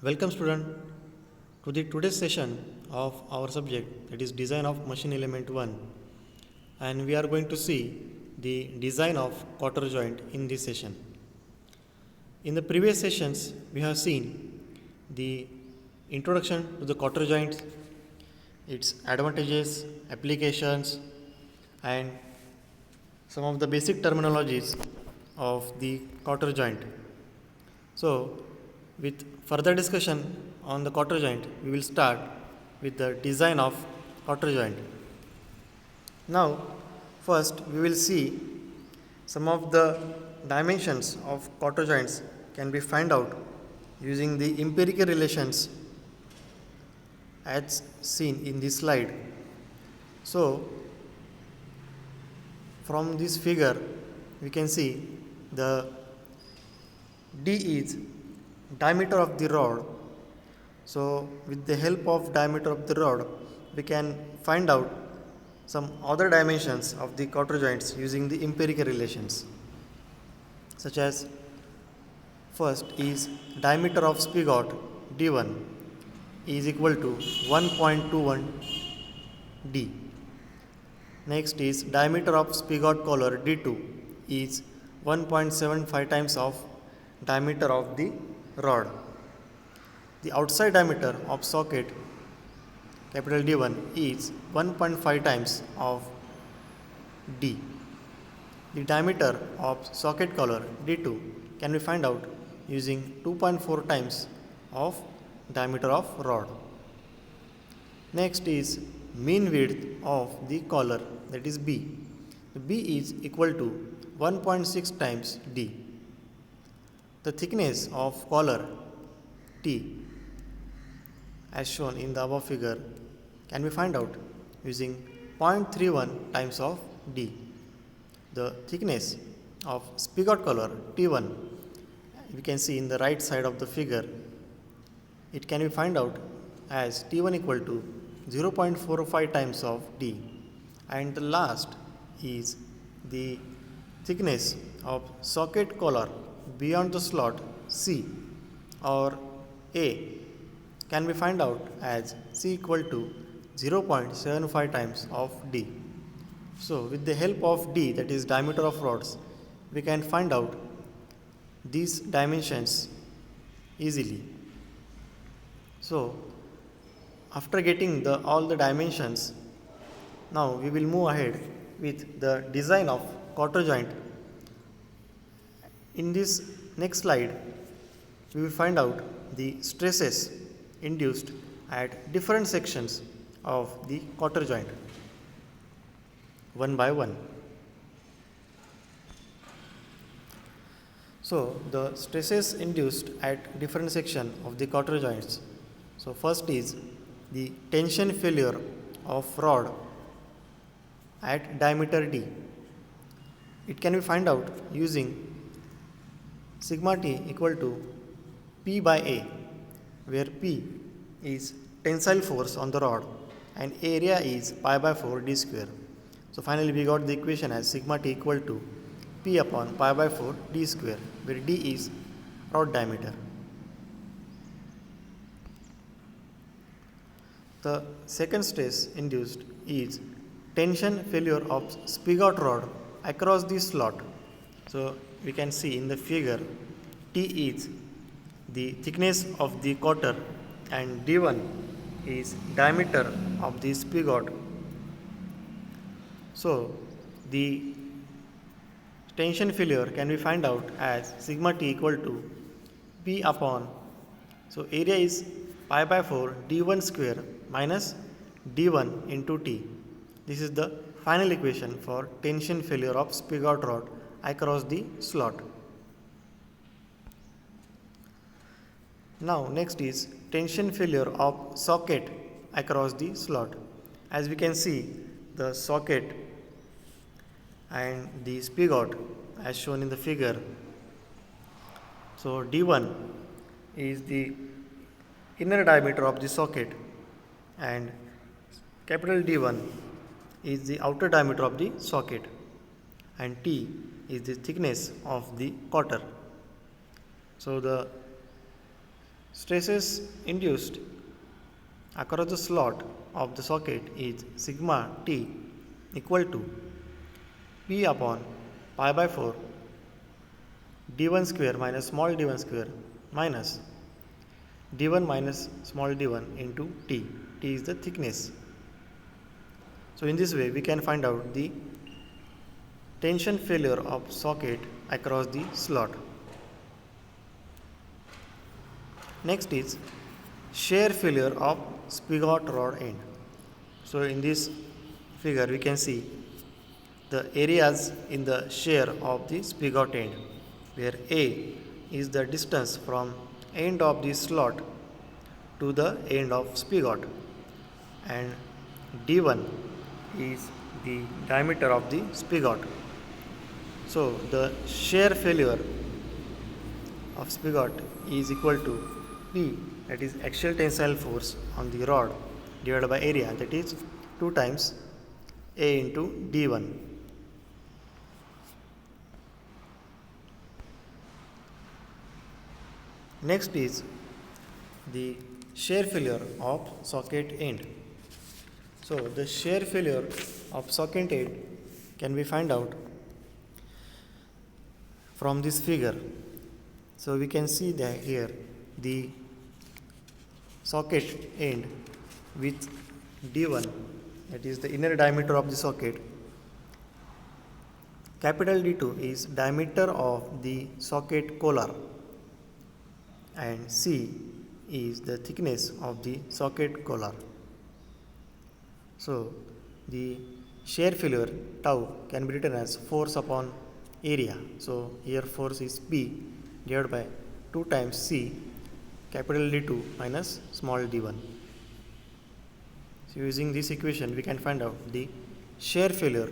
Welcome student to the today's session of our subject, that is design of machine element 1, and we are going to see the design of quarter joint in this session. In the previous sessions we have seen the introduction to the quarter joint, its advantages, applications, and some of the basic terminologies of the quarter joint. So, with further discussion on the quarter joint, we will start with the design of quarter joint. Now, first we will see some of the dimensions of quarter joints can be found out using the empirical relations as seen in this slide. So, from this figure we can see the D is diameter of the rod. So, with the help of diameter of the rod, we can find out some other dimensions of the quarter joints using the empirical relations, such as first is diameter of spigot D1 is equal to 1.21 D. Next is diameter of spigot collar D2 is 1.75 times of diameter of the rod. The outside diameter of socket capital D1 is 1.5 times of D. The diameter of socket collar D2 can be found out using 2.4 times of diameter of rod. Next is mean width of the collar, that is B. The B is equal to 1.6 times D. The thickness of collar T, as shown in the above figure, can be found out using 0.31 times of D. The thickness of spigot collar T1, we can see in the right side of the figure, it can be found out as T1 equal to 0.45 times of D. And the last is the thickness of socket collar beyond the slot C or A can be found out as C equal to 0.75 times of D. So, with the help of D, that is diameter of rods, we can find out these dimensions easily. So, after getting all the dimensions, now we will move ahead with the design of quarter joint. In this next slide, we will find out the stresses induced at different sections of the quarter joint one by one. So, the stresses induced at different section of the quarter joints. So, first is the tension failure of rod at diameter D. It can be found out using sigma T equal to P by A, where P is tensile force on the rod and area is pi by 4 D square. So, finally, we got the equation as sigma T equal to P upon pi by 4 D square, where D is rod diameter. The second stress induced is tension failure of spigot rod across the slot. So, we can see in the figure T is the thickness of the quarter and D1 is diameter of the spigot. So, the tension failure can be found out as sigma T equal to P upon, so area is pi by 4 D1 square minus D1 into T. This is the final equation for tension failure of spigot rod across the slot. Now, next is tension failure of socket across the slot. As we can see, the socket and the spigot as shown in the figure. So, D1 is the inner diameter of the socket and capital D1 is the outer diameter of the socket and T is the thickness of the quarter. So, the Stresses induced across the slot of the socket is sigma T equal to P upon pi by 4 d1 square minus small d1 square minus d1 minus small d1 into T. T is the thickness. So in this way we can find out the tension failure of socket across the slot. Next is shear failure of spigot rod end. So in this figure we can see the areas in the shear of the spigot end, where A is the distance from end of the slot to the end of spigot and D1 is the diameter of the spigot. So the shear failure of spigot is equal to P, that is axial tensile force on the rod, divided by area, that is 2 times A into D1. Next is the shear failure of socket end. So the shear failure of socket end can be found out from this figure. So we can see that here the socket end with D1, that is the inner diameter of the socket. Capital D2 is diameter of the socket collar and C is the thickness of the socket collar. So the shear failure tau can be written as force upon area. So here force is P divided by 2 times C capital D2 minus small d1. So using this equation we can find out the shear failure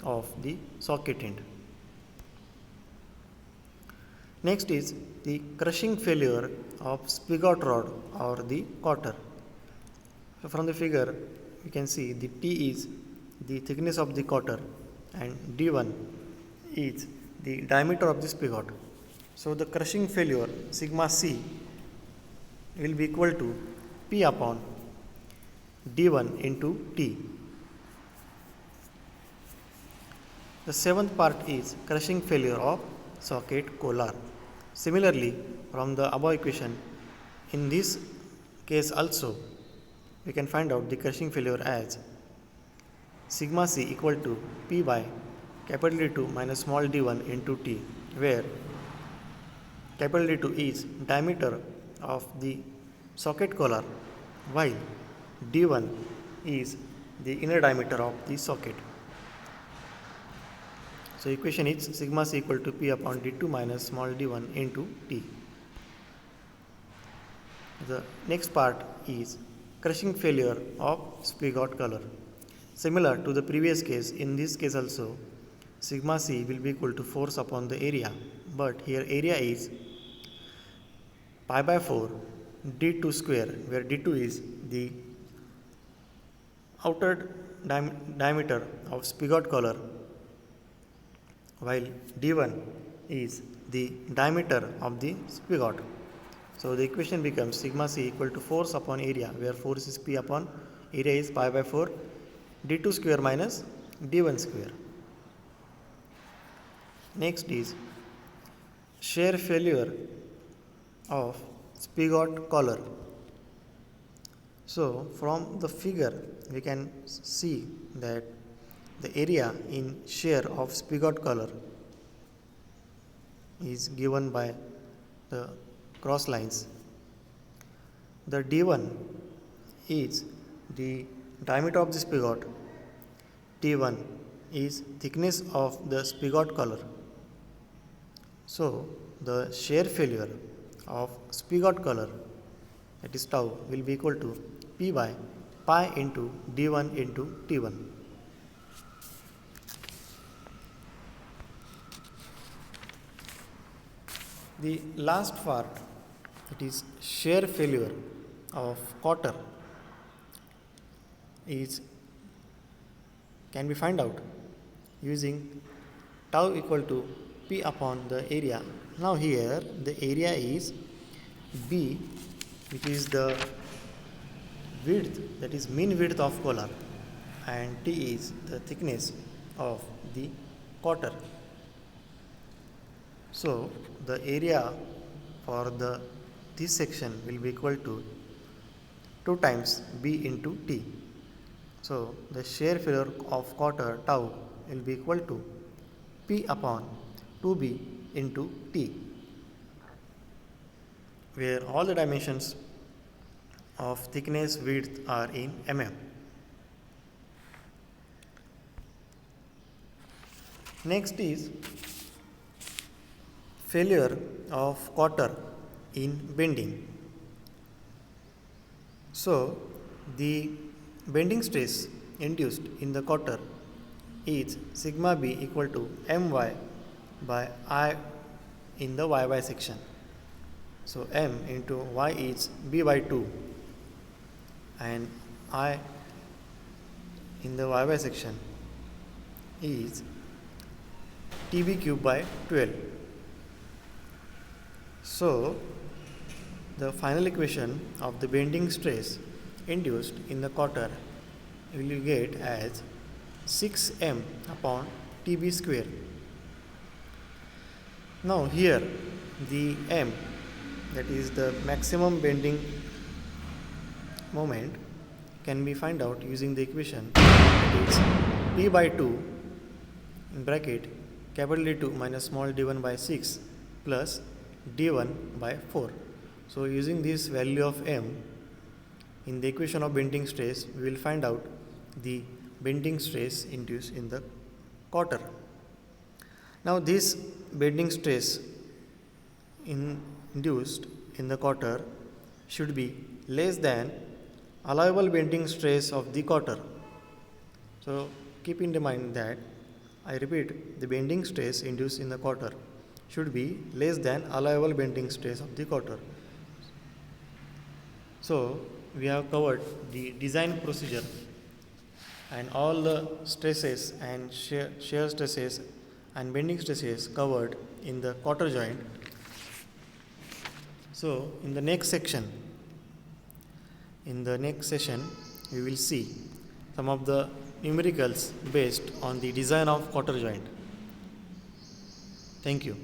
of the socket end. Next is the crushing failure of spigot rod or the cotter. So from the figure you can see the T is the thickness of the cotter and D1 is the diameter of the spigot. So the crushing failure sigma C will be equal to P upon D1 into T. The seventh part is crushing failure of socket collar. Similarly, from the above equation, in this case also, we can find out the crushing failure as sigma C equal to P by capital D2 minus small d1 into T, where capital D2 is diameter of the socket collar while D1 is the inner diameter of the socket. So equation is sigma C equal to P upon D2 minus small d1 into T. The next part is crushing failure of spigot collar. Similar to the previous case, in this case also sigma C will be equal to force upon the area, but here area is pi by 4 d2 square, where d2 is the outer diameter of spigot collar while d1 is the diameter of the spigot. So the equation becomes sigma C equal to force upon area, where force is P upon area is pi by 4 d2 square minus d1 square. Next is shear failure of spigot collar. So from the figure we can see that the area in shear of spigot collar is given by the cross lines. The D1 is the diameter of the spigot, T1 is thickness of the spigot collar. So the shear failure of spigot collar, that is tau, will be equal to P by pi into D1 into T1. The last part, it is shear failure of cotter, can be found out using tau equal to P upon the area. Now here the area is B which is the width, that is mean width of collar, and T is the thickness of the quarter. So the area for this section will be equal to 2 times B into T. So the shear failure of quarter tau will be equal to P upon 2B into T, where all the dimensions of thickness width are in mm. Next is failure of quarter in bending. So the bending stress induced in the quarter is sigma b equal to my by I in the yy section. So m into y is b by 2 and I in the yy section is TB cube by 12. So the final equation of the bending stress induced in the quarter will you get as 6m upon TB square. Now here the m, that is the maximum bending moment, can be found out using the equation, that is P by 2 in bracket capital D2 minus small d1 by 6 plus d1 by 4. So using this value of m in the equation of bending stress, we will find out the bending stress induced in the quarter. Now this bending stress induced in the quarter should be less than allowable bending stress of the quarter. So keep in mind that, I repeat, the bending stress induced in the quarter should be less than allowable bending stress of the quarter. So we have covered the design procedure and all the stresses and shear stresses and bending stresses covered in the quarter joint. So in the next session, we will see some of the numericals based on the design of quarter joint. Thank you.